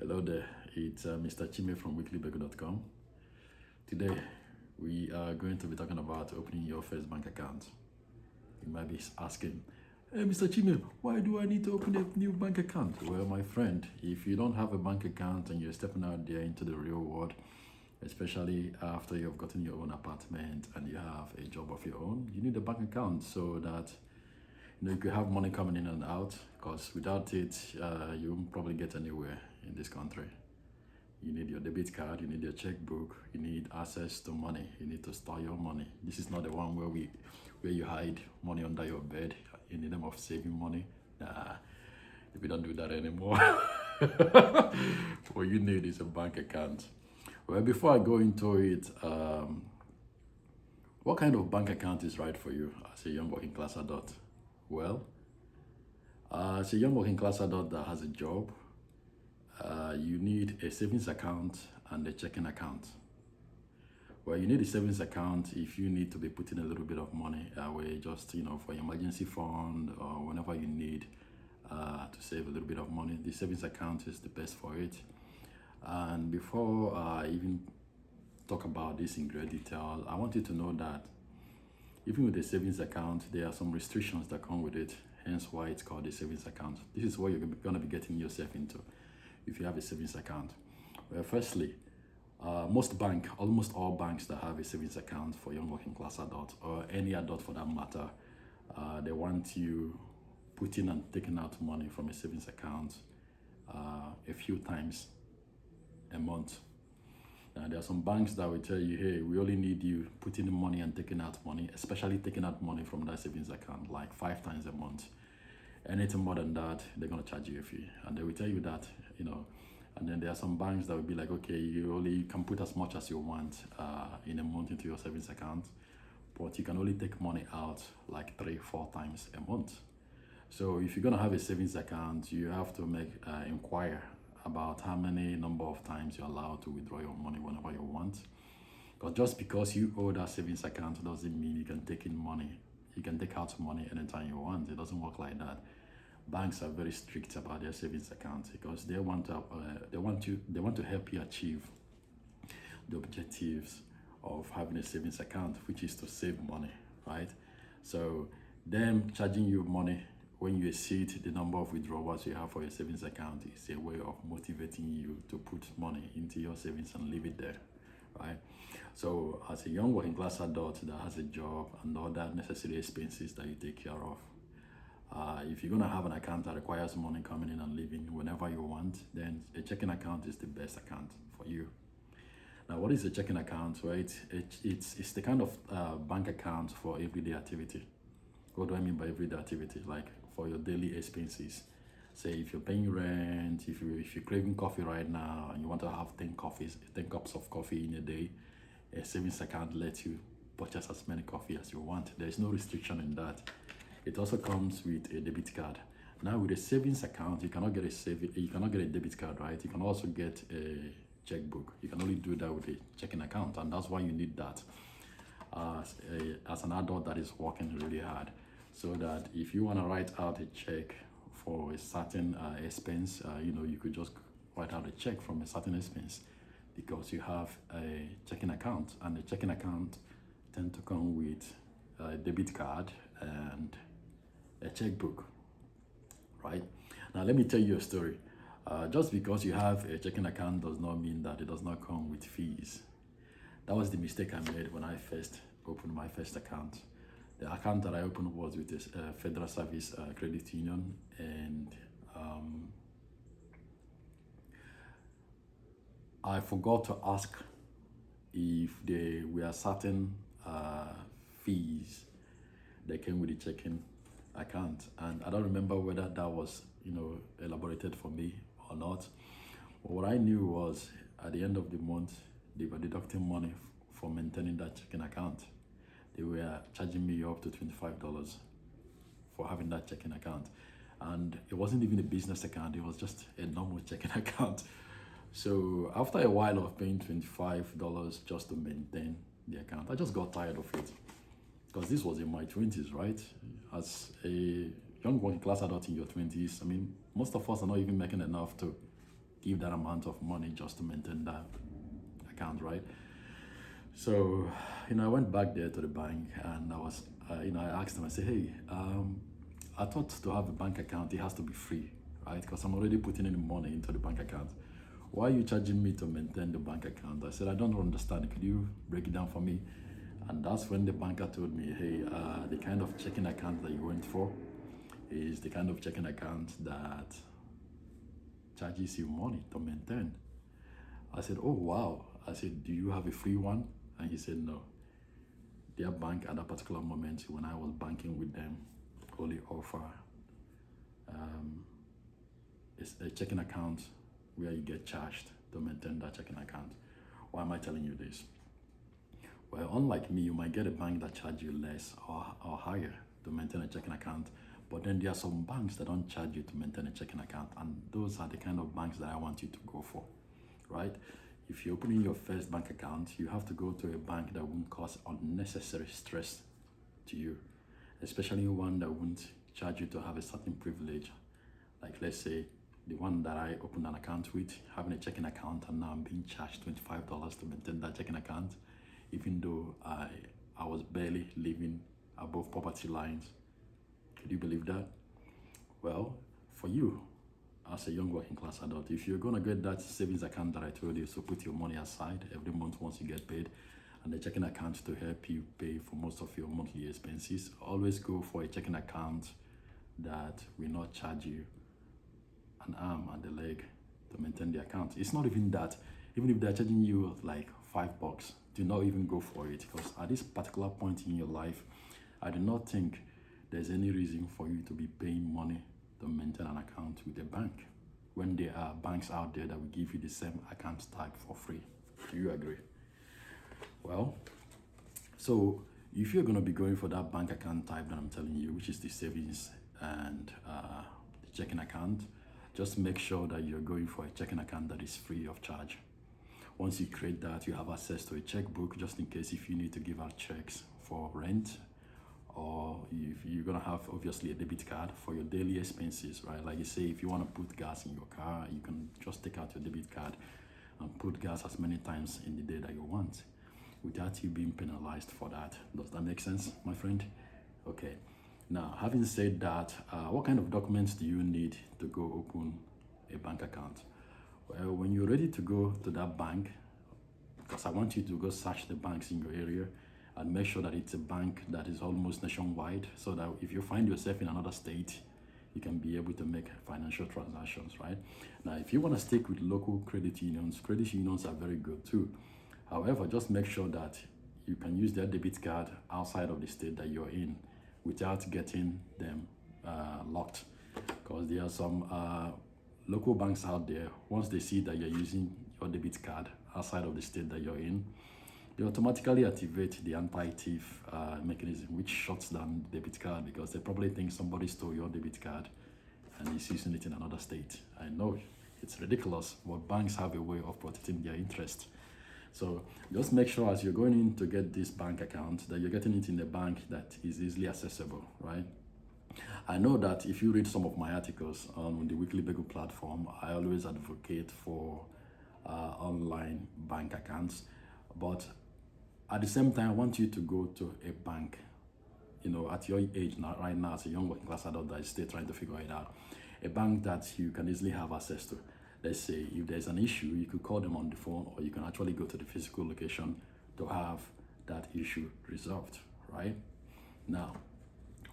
Hello there, it's Mr. Chime from weeklybego.com. Today, we are going to be talking about opening your first bank account. You might be asking, hey Mr. Chime, why do I need to open a new bank account? Well, my friend, if you don't have a bank account and you're stepping out there into the real world, especially after you've gotten your own apartment and you have a job of your own, you need a bank account so that you could have money coming in and out, because without it, you won't probably get anywhere in this country. You need your debit card, you need your checkbook, you need access to money, you need to store your money. This is not the one where you hide money under your bed in the name of saving money. Nah, we don't do that anymore. What you need is a bank account. Well, before I go into it, what kind of bank account is right for you as a young working class adult? Well, as a young working class adult that has a job, you need a savings account and a checking account. Well, you need a savings account if you need to be putting a little bit of money away, just for emergency fund or whenever you need to save a little bit of money. The savings account is the best for it. And before I even talk about this in great detail, I want you to know that even with a savings account, there are some restrictions that come with it, hence why it's called a savings account. This is what you're going to be getting yourself into if you have a savings account. Well, firstly, almost all banks that have a savings account for young working class adults, or any adult for that matter, they want you putting and taking out money from a savings account a few times a month. There are some banks that will tell you, hey, we only need you putting in money and taking out money, especially taking out money from that savings account like 5 times a month. Anything more than that, they're going to charge you a fee. And they will tell you that, and then there are some banks that will be like, okay, you can put as much as you want in a month into your savings account, but you can only take money out like 3-4 times a month. So if you're going to have a savings account, you have to inquire about how many number of times you're allowed to withdraw your money whenever you want. Because just because you owe that savings account doesn't mean you can take in money. You can take out money anytime you want. It doesn't work like that. Banks are very strict about their savings accounts because they want to help you achieve the objectives of having a savings account, which is to save money, right? So them charging you money when you exceed the number of withdrawals you have for your savings account is a way of motivating you to put money into your savings and leave it there, right? So as a young working class adult that has a job and all that necessary expenses that you take care of, if you're going to have an account that requires money coming in and leaving whenever you want, then a checking account is the best account for you. Now, what is a checking account? Well, it's the kind of bank account for everyday activity. What do I mean by everyday activity? Like for your daily expenses. Say if you're paying rent, if you're craving coffee right now and you want to have 10 cups of coffee in a day, a savings account lets you purchase as many coffee as you want. There's no restriction in that. It also comes with a debit card. Now with a savings account, you cannot get a debit card, right? You can also get a checkbook. You can only do that with a checking account, and that's why you need that as an adult that is working really hard. So that if you want to write out a check for a certain expense, you could just write out a check from a certain expense because you have a checking account, and the checking account tend to come with a debit card and a checkbook, right? Now let me tell you a story. Just because you have a checking account does not mean that it does not come with fees. That was the mistake I made when I first opened my first account. The account that I opened was with this Federal Service Credit Union, and I forgot to ask if there were certain fees that came with the checking account, and I don't remember whether that was elaborated for me or not. But what I knew was at the end of the month they were deducting money for maintaining that checking account. They were charging me up to $25 for having that checking account, and it wasn't even a business account, it was just a normal checking account. So after a while of paying $25 just to maintain the account, I just got tired of it. Because this was in my 20s, right? As a young working class adult in your 20s, I mean, most of us are not even making enough to give that amount of money just to maintain that account, right? So, I went back there to the bank and I asked them, I said, hey, I thought to have a bank account, it has to be free, right? Because I'm already putting in money into the bank account. Why are you charging me to maintain the bank account? I said, I don't understand. Could you break it down for me? And that's when the banker told me, hey, the kind of checking account that you went for is the kind of checking account that charges you money to maintain. I said, oh, wow. I said, do you have a free one? And he said, no. Their bank at that particular moment, when I was banking with them, only offer a checking account where you get charged to maintain that checking account. Why am I telling you this? Well, unlike me, you might get a bank that charge you less or higher to maintain a checking account, but then there are some banks that don't charge you to maintain a checking account, and those are the kind of banks that I want you to go for, right? If you're opening your first bank account, you have to go to a bank that won't cause unnecessary stress to you, especially one that won't charge you to have a certain privilege. Like, let's say the one that I opened an account with, having a checking account, and now I'm being charged $25 to maintain that checking account, even though I was barely living above poverty lines. Could you believe that? Well, for you, as a young working class adult, if you're gonna get that savings account that I told you, so put your money aside every month once you get paid, and the checking account to help you pay for most of your monthly expenses, always go for a checking account that will not charge you an arm and a leg to maintain the account. It's not even that. Even if they're charging you like $5, do not even go for it, because at this particular point in your life, I do not think there's any reason for you to be paying money to maintain an account with a bank when there are banks out there that will give you the same account type for free. Do you agree? Well, so if you're going to be going for that bank account type that I'm telling you, which is the savings and the checking account, just make sure that you're going for a checking account that is free of charge. Once you create that, you have access to a checkbook just in case if you need to give out checks for rent, or if you're gonna have obviously a debit card for your daily expenses, right? Like you say, if you want to put gas in your car, you can just take out your debit card and put gas as many times in the day that you want without you being penalized for that. Does that make sense, my friend? Okay. Now, having said that, what kind of documents do you need to go open a bank account? Well, when you're ready to go to that bank, because I want you to go search the banks in your area and make sure that it's a bank that is almost nationwide, so that if you find yourself in another state, you can be able to make financial transactions, right? Now, if you want to stick with local credit unions are very good too. However, just make sure that you can use their debit card outside of the state that you're in without getting them locked, because there are some local banks out there. Once they see that you're using your debit card outside of the state that you're in, they automatically activate the anti-thief mechanism, which shuts down the debit card, because they probably think somebody stole your debit card and is using it in another state. I know it's ridiculous, but banks have a way of protecting their interest. So just make sure as you're going in to get this bank account that you're getting it in a bank that is easily accessible, right? I know that if you read some of my articles on the Weekly Bagel platform, I always advocate for online bank accounts, but at the same time, I want you to go to a bank, at your age now, right now, as a young working class adult that is still trying to figure it out, a bank that you can easily have access to. Let's say if there's an issue, you could call them on the phone, or you can actually go to the physical location to have that issue resolved, right? Now,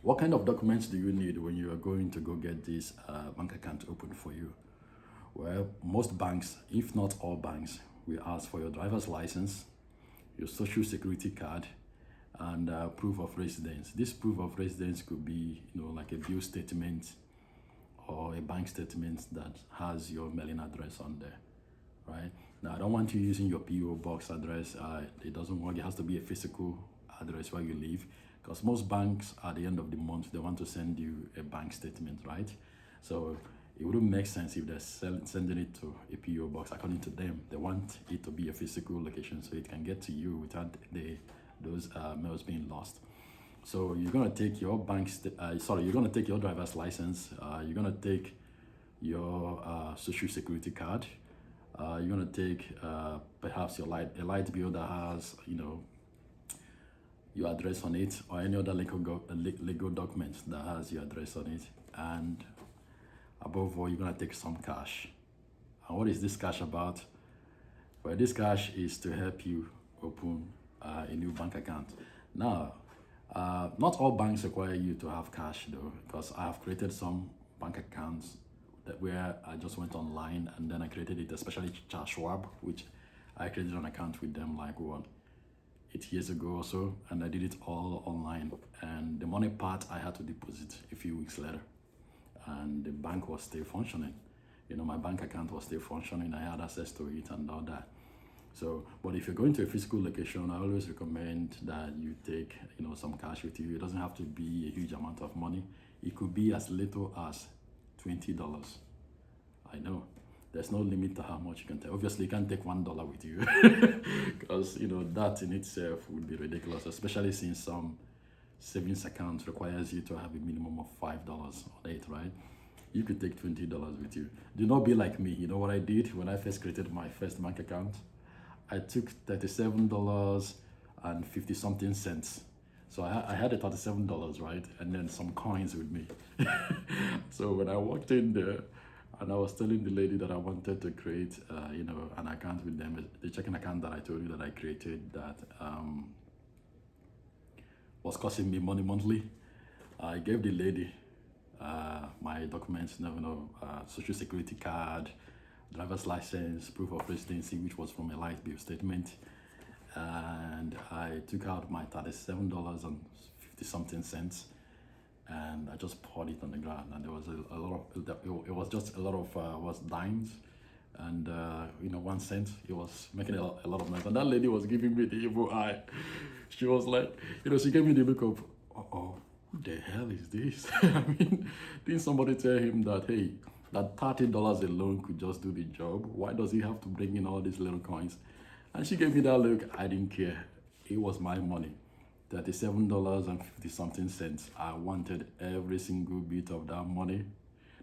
what kind of documents do you need when you are going to go get this bank account open for you? Well, most banks, if not all banks, will ask for your driver's license, your social security card, and proof of residence. This proof of residence could be, like a bill statement or a bank statement that has your mailing address on there, right? Now, I don't want you using your PO box address. It doesn't work. It has to be a physical address where you live, because most banks at the end of the month, they want to send you a bank statement, right? So it wouldn't make sense if they're sending it to a PO box. According to them, they want it to be a physical location so it can get to you without those mails being lost. So you're gonna take your you're gonna take your driver's license. You're gonna take your social security card. You're gonna take perhaps your a light bill that has, your address on it, or any other legal document that has your address on it. And above all, you're gonna take some cash. And what is this cash about? Well, this cash is to help you open a new bank account. Now, not all banks require you to have cash though, because I have created some bank accounts that where I just went online and then I created it, especially Charles Schwab, which I created an account with them like 8 years ago or so, and I did it all online. And the money part I had to deposit a few weeks later, and the bank was still functioning. My bank account was still functioning. I had access to it and all that. So, but if you're going to a physical location, I always recommend that you take, some cash with you. It doesn't have to be a huge amount of money. It could be as little as $20. I know there's no limit to how much you can take. Obviously, you can't take $1 with you because that in itself would be ridiculous, especially since some savings account requires you to have a minimum of $5 on it, right? You could take $20 with you. Do not be like me. You know what I did when I first created my first bank account? I took $37 and 50 something cents. So I had the $37, right? And then some coins with me. So when I walked in there and I was telling the lady that I wanted to create, an account with them, the checking account that I told you that I created that was costing me money monthly, I gave the lady my documents, social security card, driver's license, proof of residency, which was from a light bill statement, and I took out my $37 and 50 something cents, and I just poured it on the ground, and there was a lot of it was just a lot of was dimes, and 1 cent. It was making a lot of noise, and that lady was giving me the evil eye. She was like, she gave me the look of, oh, who the hell is this? I mean, didn't somebody tell him that, hey, that $30 alone could just do the job? Why does he have to bring in all these little coins? And she gave me that look. I didn't care. It was my money. $37 and 50 something cents. I wanted every single bit of that money,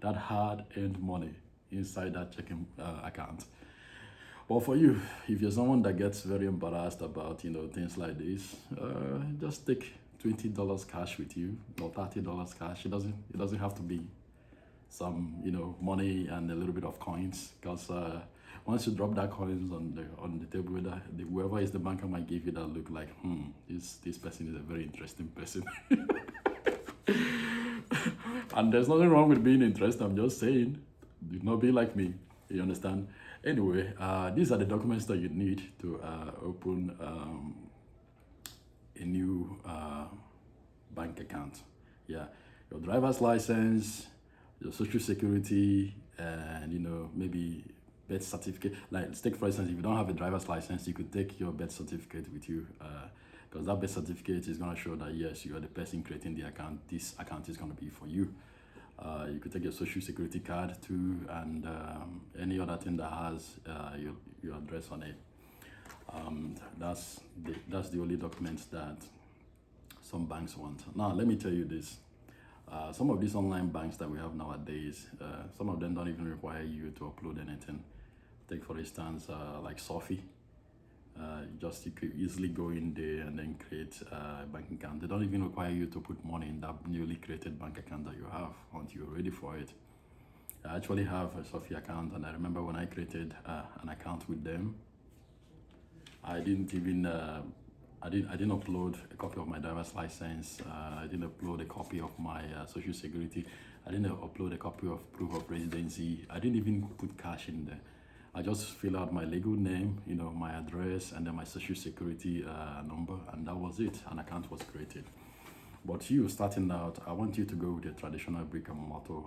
that hard-earned money inside that checking account. But for you, if you're someone that gets very embarrassed about things like this, just take $20 cash with you or $30 cash. It doesn't have to be some money and a little bit of coins, because once you drop that coins on the table, whoever is the banker might give you that look like, this person is a very interesting person. And there's nothing wrong with being interested. I'm just saying, do not be like me. You understand? Anyway, these are the documents that you need to open a new bank account. Yeah, your driver's license, your social security, and maybe birth certificate. Like, let's take for instance, if you don't have a driver's license, you could take your birth certificate with you, because that birth certificate is going to show that yes, you are the person creating the account. This account is going to be for you. You could take your social security card too, and any other thing that has your address on it. That's the only documents that some banks want. Now, let me tell you this. Some of these online banks that we have nowadays, some of them don't even require you to upload anything. Take for instance, like Sophie. You could easily go in there and then create a bank account. They don't even require you to put money in that newly created bank account that you have until you're ready for it. I actually have a Sophie account, and I remember when I created an account with them, I didn't even I didn't upload a copy of my driver's license. I didn't upload a copy of my social security. I didn't upload a copy of proof of residency. I didn't even put cash in there. I just fill out my legal name, my address, and then my social security number, and that was it. An account was created. But you starting out, I want you to go with a traditional brick and mortar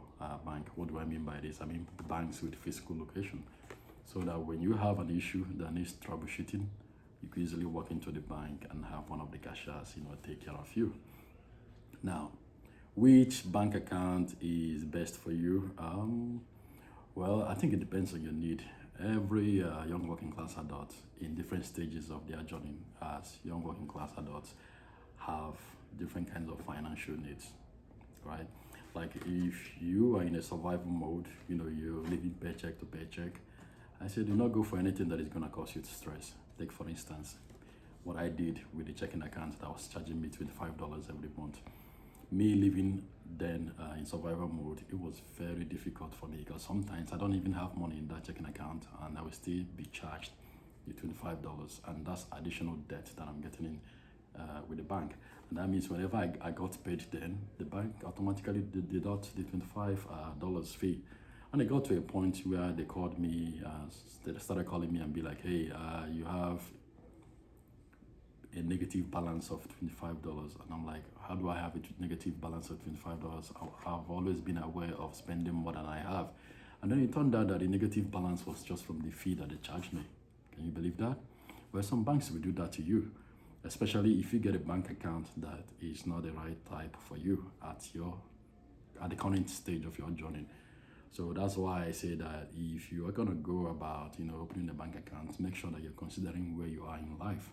bank. What do I mean by this? I mean banks with physical location, so that when you have an issue that needs troubleshooting, you can easily walk into the bank and have one of the cashiers, take care of you. Now, which bank account is best for you? Well, I think it depends on your need. Every young working class adult in different stages of their journey as young working class adults have different kinds of financial needs, right? Like if you are in a survival mode, you're living paycheck to paycheck, I say do not go for anything that is gonna cause you stress. Take for instance, what I did with the checking account that was charging me $25 every month. Me living then in survival mode, it was very difficult for me because sometimes I don't even have money in that checking account and I will still be charged the $25, and that's additional debt that I'm getting in with the bank. And that means whenever I got paid, then the bank automatically deduct the $25 fee. And it got to a point where they called me, they started calling me and be like, hey, you have a negative balance of $25. And I'm like, how do I have a negative balance of $25? I've always been aware of spending more than I have. And then it turned out that the negative balance was just from the fee that they charged me. Can you believe that? Well, some banks will do that to you, especially if you get a bank account that is not the right type for you at the current stage of your journey. So that's why I say that if you are gonna go about, opening a bank account, make sure that you're considering where you are in life,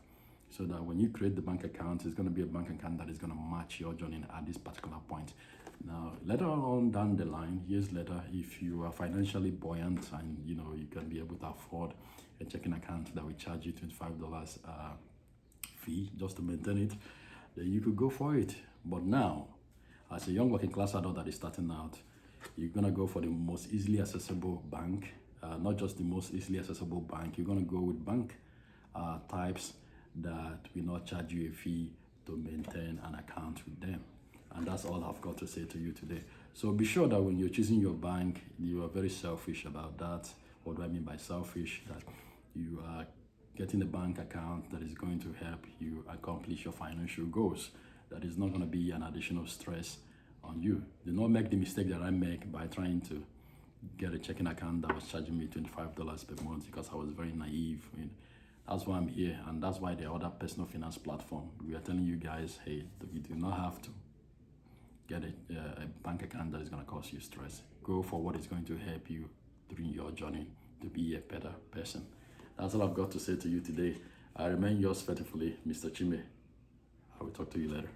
so that when you create the bank account, it's gonna be a bank account that is gonna match your journey at this particular point. Now, later on down the line, years later, if you are financially buoyant and you can be able to afford a checking account that will charge you $25 fee just to maintain it, then you could go for it. But now, as a young working class adult that is starting out, you're gonna go for the most easily accessible bank, not just the most easily accessible bank. You're gonna go with bank types that will not charge you a fee to maintain an account with them. And that's all I've got to say to you today. So be sure that when you're choosing your bank, you are very selfish about that. What do I mean by selfish? That you are getting a bank account that is going to help you accomplish your financial goals. That is not going to be an additional stress on you. Do not make the mistake that I make by trying to get a checking account that was charging me $25 per month because I was very naive. That's why I'm here, and that's why the other personal finance platform, we are telling you guys, hey, you do not have to get a bank account that is going to cause you stress. Go for what is going to help you during your journey to be a better person. That's all I've got to say to you today. I remain yours faithfully, Mr. Chime. I will talk to you later.